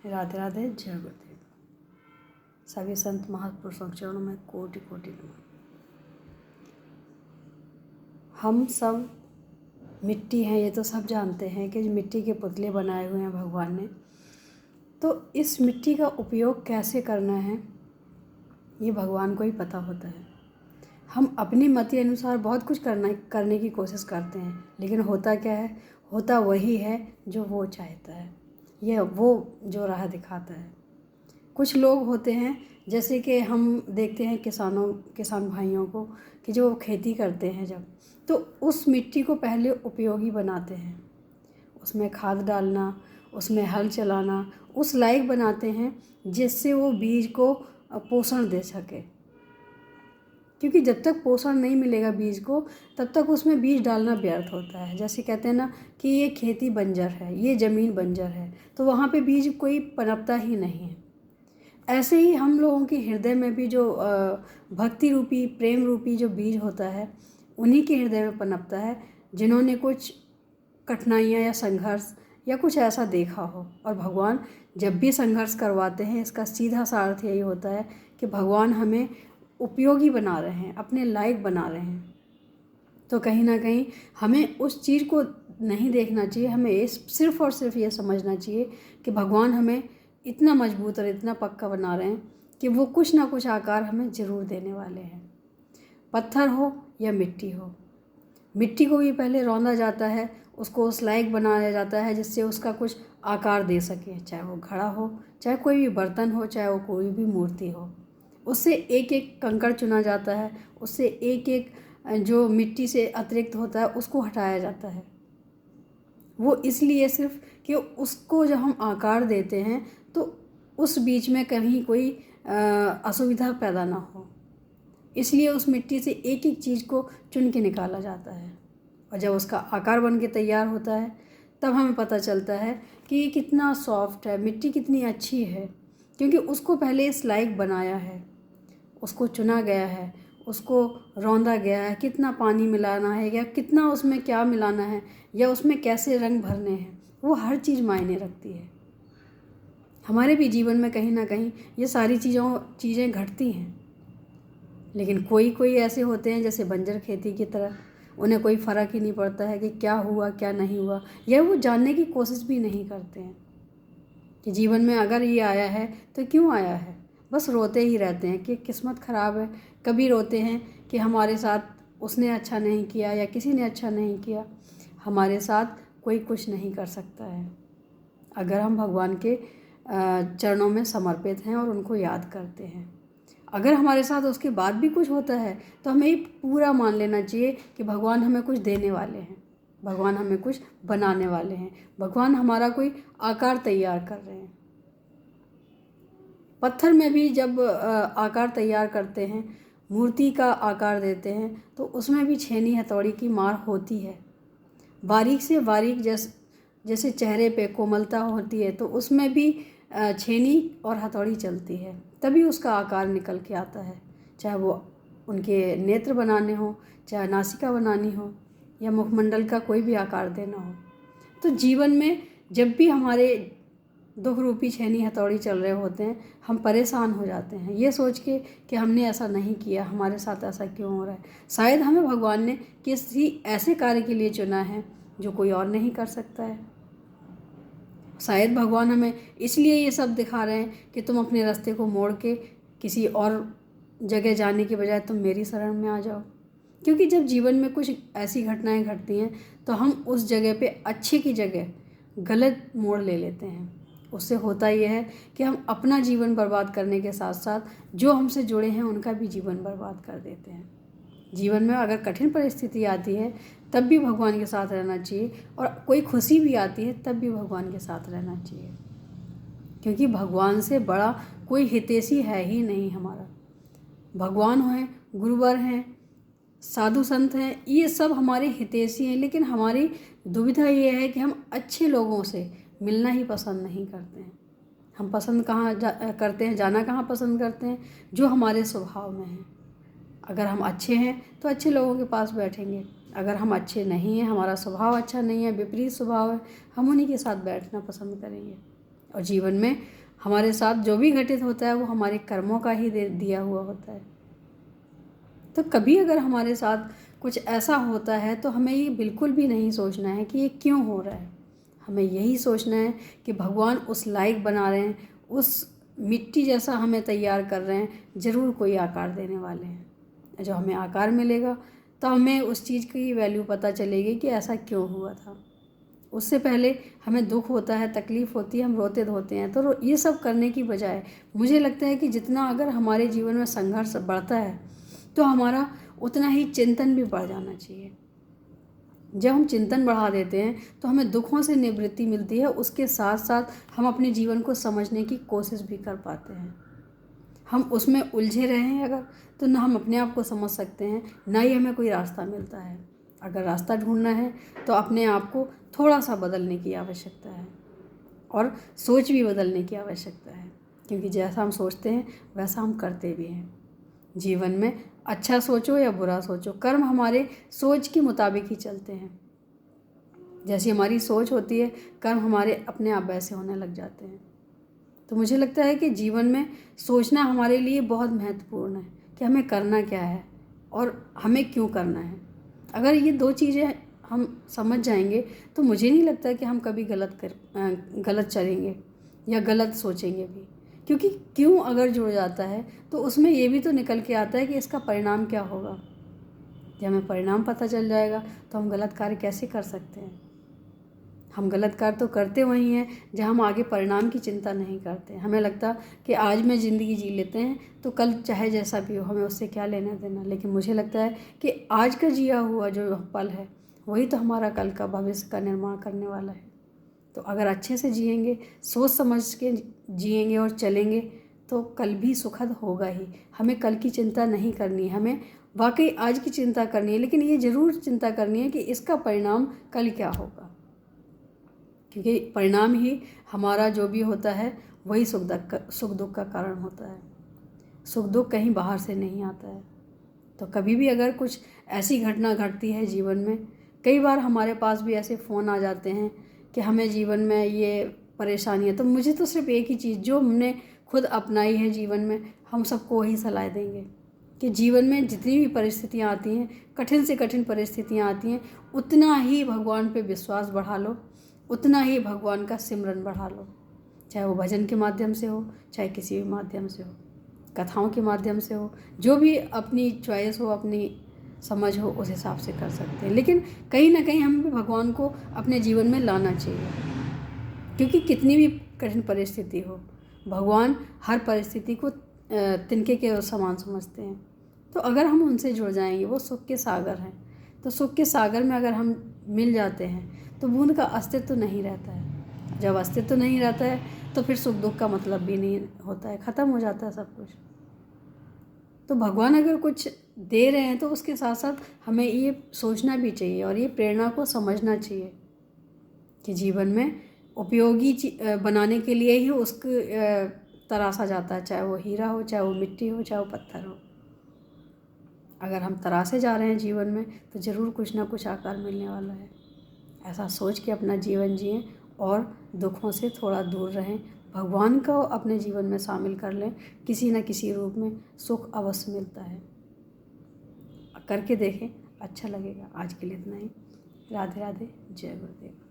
राधे राधे। जय गुरुदेव। सभी संत महापुरुषों के चरणों में कोटि कोटि नमन। हम सब मिट्टी हैं, ये तो सब जानते हैं कि मिट्टी के पुतले बनाए हुए हैं भगवान ने। तो इस मिट्टी का उपयोग कैसे करना है ये भगवान को ही पता होता है। हम अपनी मति अनुसार बहुत कुछ करने की कोशिश करते हैं, लेकिन होता क्या है? होता वही है जो वो चाहता है, यह वो जो राह दिखाता है। कुछ लोग होते हैं, जैसे कि हम देखते हैं किसान भाइयों को कि जो खेती करते हैं जब, तो उस मिट्टी को पहले उपयोगी बनाते हैं, उसमें खाद डालना, उसमें हल चलाना, उस लायक बनाते हैं जिससे वो बीज को पोषण दे सके। क्योंकि जब तक पोषण नहीं मिलेगा बीज को, तब तक उसमें बीज डालना व्यर्थ होता है। जैसे कहते हैं ना कि ये खेती बंजर है, ये ज़मीन बंजर है, तो वहाँ पे बीज कोई पनपता ही नहीं है। ऐसे ही हम लोगों के हृदय में भी जो भक्ति रूपी, प्रेम रूपी जो बीज होता है, उन्हीं के हृदय में पनपता है जिन्होंने कुछ कठिनाइयाँ या संघर्ष या कुछ ऐसा देखा हो। और भगवान जब भी संघर्ष करवाते हैं, इसका सीधा सा अर्थ यही होता है कि भगवान हमें उपयोगी बना रहे हैं, अपने लायक बना रहे हैं। तो कहीं ना कहीं हमें उस चीज़ को नहीं देखना चाहिए, हमें सिर्फ़ और सिर्फ ये समझना चाहिए कि भगवान हमें इतना मजबूत और इतना पक्का बना रहे हैं कि वो कुछ ना कुछ आकार हमें ज़रूर देने वाले हैं। पत्थर हो या मिट्टी हो, मिट्टी को भी पहले रौंदा जाता है, उसको उस लायक बनाया जाता है जिससे उसका कुछ आकार दे सके, चाहे वो घड़ा हो, चाहे कोई भी बर्तन हो, चाहे वो कोई भी मूर्ति हो। उससे एक एक कंकड़ चुना जाता है, उससे एक एक जो मिट्टी से अतिरिक्त होता है उसको हटाया जाता है। वो इसलिए सिर्फ कि उसको जब हम आकार देते हैं तो उस बीच में कहीं कोई असुविधा पैदा ना हो, इसलिए उस मिट्टी से एक एक चीज़ को चुन के निकाला जाता है। और जब उसका आकार बन के तैयार होता है, तब हमें पता चलता है कि ये कितना सॉफ्ट है, मिट्टी कितनी अच्छी है, क्योंकि उसको पहले इस लायक बनाया है, उसको चुना गया है, उसको रौंदा गया है, कितना पानी मिलाना है या कितना उसमें क्या मिलाना है या उसमें कैसे रंग भरने हैं, वो हर चीज़ मायने रखती है। हमारे भी जीवन में कहीं ना कहीं ये सारी चीज़ें घटती हैं, लेकिन कोई कोई ऐसे होते हैं जैसे बंजर खेती की तरह, उन्हें कोई फ़र्क ही नहीं पड़ता है कि क्या हुआ क्या नहीं हुआ, या वो जानने की कोशिश भी नहीं करते हैं कि जीवन में अगर ये आया है तो क्यों आया है। बस रोते ही रहते हैं कि किस्मत ख़राब है। कभी रोते हैं कि हमारे साथ उसने अच्छा नहीं किया या किसी ने अच्छा नहीं किया। हमारे साथ कोई कुछ नहीं कर सकता है अगर हम भगवान के चरणों में समर्पित हैं और उनको याद करते हैं। अगर हमारे साथ उसके बाद भी कुछ होता है तो हमें ये पूरा मान लेना चाहिए कि भगवान हमें कुछ देने वाले हैं, भगवान हमें कुछ बनाने वाले हैं, भगवान हमारा कोई आकार तैयार कर रहे हैं। पत्थर में भी जब आकार तैयार करते हैं, मूर्ति का आकार देते हैं, तो उसमें भी छेनी हथौड़ी की मार होती है। बारीक से बारीक जैसे चेहरे पे कोमलता होती है, तो उसमें भी छेनी और हथौड़ी चलती है, तभी उसका आकार निकल के आता है। चाहे वो उनके नेत्र बनाने हो, चाहे नासिका बनानी हो, या मुखमंडल का कोई भी आकार देना हो। तो जीवन में जब भी हमारे दुख रूपी छेनी हथौड़ी चल रहे होते हैं, हम परेशान हो जाते हैं ये सोच के कि हमने ऐसा नहीं किया, हमारे साथ ऐसा क्यों हो रहा है। शायद हमें भगवान ने किसी ऐसे कार्य के लिए चुना है जो कोई और नहीं कर सकता है। शायद भगवान हमें इसलिए ये सब दिखा रहे हैं कि तुम अपने रास्ते को मोड़ के किसी और जगह जाने के बजाय तुम मेरी शरण में आ जाओ। क्योंकि जब जीवन में कुछ ऐसी घटनाएं घटती हैं तो हम उस जगह पे अच्छे की जगह गलत मोड़ ले लेते हैं। उससे होता यह है कि हम अपना जीवन बर्बाद करने के साथ साथ जो हमसे जुड़े हैं उनका भी जीवन बर्बाद कर देते हैं। जीवन में अगर कठिन परिस्थिति आती है तब भी भगवान के साथ रहना चाहिए, और कोई खुशी भी आती है तब भी भगवान के साथ रहना चाहिए, क्योंकि भगवान से बड़ा कोई हितैषी है ही नहीं हमारा। भगवान हैं, गुरुवर हैं, साधु संत हैं, ये सब हमारे हितैषी हैं, लेकिन हमारी दुविधा ये है कि हम अच्छे लोगों से मिलना ही पसंद नहीं करते हैं। हम पसंद करते हैं, जाना कहाँ पसंद करते हैं? जो हमारे स्वभाव में है। अगर हम अच्छे हैं तो अच्छे लोगों के पास बैठेंगे, अगर हम अच्छे नहीं हैं, हमारा स्वभाव अच्छा नहीं है, विपरीत स्वभाव है, हम उन्हीं के साथ बैठना पसंद करेंगे। और जीवन में हमारे साथ जो भी घटित होता है वो हमारे कर्मों का ही दिया हुआ होता है। तो कभी अगर हमारे साथ कुछ ऐसा होता है तो हमें ये बिल्कुल भी नहीं सोचना है कि ये क्यों हो रहा है। हमें यही सोचना है कि भगवान उस लायक बना रहे हैं, उस मिट्टी जैसा हमें तैयार कर रहे हैं, ज़रूर कोई आकार देने वाले हैं। जो हमें आकार मिलेगा तो हमें उस चीज़ की वैल्यू पता चलेगी कि ऐसा क्यों हुआ था। उससे पहले हमें दुख होता है, तकलीफ़ होती है, हम रोते धोते हैं। तो ये सब करने की बजाय मुझे लगता है कि जितना अगर हमारे जीवन में संघर्ष बढ़ता है तो हमारा उतना ही चिंतन भी बढ़ जाना चाहिए। जब हम चिंतन बढ़ा देते हैं तो हमें दुखों से निवृत्ति मिलती है, उसके साथ साथ हम अपने जीवन को समझने की कोशिश भी कर पाते हैं। हम उसमें उलझे रहे हैं अगर, तो ना हम अपने आप को समझ सकते हैं, ना ही हमें कोई रास्ता मिलता है। अगर रास्ता ढूंढना है तो अपने आप को थोड़ा सा बदलने की आवश्यकता है और सोच भी बदलने की आवश्यकता है, क्योंकि जैसा हम सोचते हैं वैसा हम करते भी हैं। जीवन में अच्छा सोचो या बुरा सोचो, कर्म हमारे सोच के मुताबिक ही चलते हैं। जैसी हमारी सोच होती है कर्म हमारे अपने आप वैसे होने लग जाते हैं। तो मुझे लगता है कि जीवन में सोचना हमारे लिए बहुत महत्वपूर्ण है कि हमें करना क्या है और हमें क्यों करना है। अगर ये दो चीज़ें हम समझ जाएंगे तो मुझे नहीं लगता कि हम कभी गलत चलेंगे या गलत सोचेंगे भी, क्योंकि क्यों अगर जुड़ जाता है तो उसमें ये भी तो निकल के आता है कि इसका परिणाम क्या होगा। जब हमें परिणाम पता चल जाएगा तो हम गलत कार्य कैसे कर सकते हैं। हम गलत कार्य तो करते वही हैं जहाँ हम आगे परिणाम की चिंता नहीं करते। हमें लगता कि आज में ज़िंदगी जी लेते हैं तो कल चाहे जैसा भी हो, हमें उससे क्या लेना देना। लेकिन मुझे लगता है कि आज का जिया हुआ जो पल है वही तो हमारा कल का भविष्य का निर्माण करने वाला है। तो अगर अच्छे से जिएंगे, सोच समझ के जिएंगे और चलेंगे तो कल भी सुखद होगा ही। हमें कल की चिंता नहीं करनी है, हमें वाकई आज की चिंता करनी है, लेकिन ये ज़रूर चिंता करनी है कि इसका परिणाम कल क्या होगा, क्योंकि परिणाम ही हमारा जो भी होता है वही सुख दुख का कारण होता है। सुख दुख कहीं बाहर से नहीं आता है। तो कभी भी अगर कुछ ऐसी घटना घटती है जीवन में, कई बार हमारे पास भी ऐसे फ़ोन आ जाते हैं कि हमें जीवन में ये परेशानी है, तो मुझे तो सिर्फ एक ही चीज़ जो हमने खुद अपनाई है जीवन में, हम सबको वही सलाह देंगे कि जीवन में जितनी भी परिस्थितियाँ आती हैं, कठिन से कठिन परिस्थितियाँ आती हैं, उतना ही भगवान पे विश्वास बढ़ा लो, उतना ही भगवान का सिमरन बढ़ा लो। चाहे वो भजन के माध्यम से हो, चाहे किसी भी माध्यम से हो, कथाओं के माध्यम से हो, जो भी अपनी चॉइस हो, अपनी समझ हो, उस हिसाब से कर सकते हैं। लेकिन कहीं ना कहीं हमें भगवान को अपने जीवन में लाना चाहिए, क्योंकि कितनी भी कठिन परिस्थिति हो, भगवान हर परिस्थिति को तिनके के समान समझते हैं। तो अगर हम उनसे जुड़ जाएंगे, वो सुख के सागर हैं, तो सुख के सागर में अगर हम मिल जाते हैं तो बूंद का अस्तित्व तो नहीं रहता है। जब अस्तित्व तो नहीं रहता है तो फिर सुख दुख का मतलब भी नहीं होता है, ख़त्म हो जाता है सब कुछ। तो भगवान अगर कुछ दे रहे हैं तो उसके साथ साथ हमें ये सोचना भी चाहिए और ये प्रेरणा को समझना चाहिए कि जीवन में उपयोगी बनाने के लिए ही उसको तराशा जाता है, चाहे वो हीरा हो, चाहे वो मिट्टी हो, चाहे वो पत्थर हो। अगर हम तराशे जा रहे हैं जीवन में तो ज़रूर कुछ ना कुछ आकार मिलने वाला है। ऐसा सोच के अपना जीवन जिएं और दुखों से थोड़ा दूर रहें, भगवान को अपने जीवन में शामिल कर लें, किसी न किसी रूप में सुख अवश्य मिलता है। करके देखें, अच्छा लगेगा। आज के लिए इतना ही। राधे राधे, जय गुरुदेव।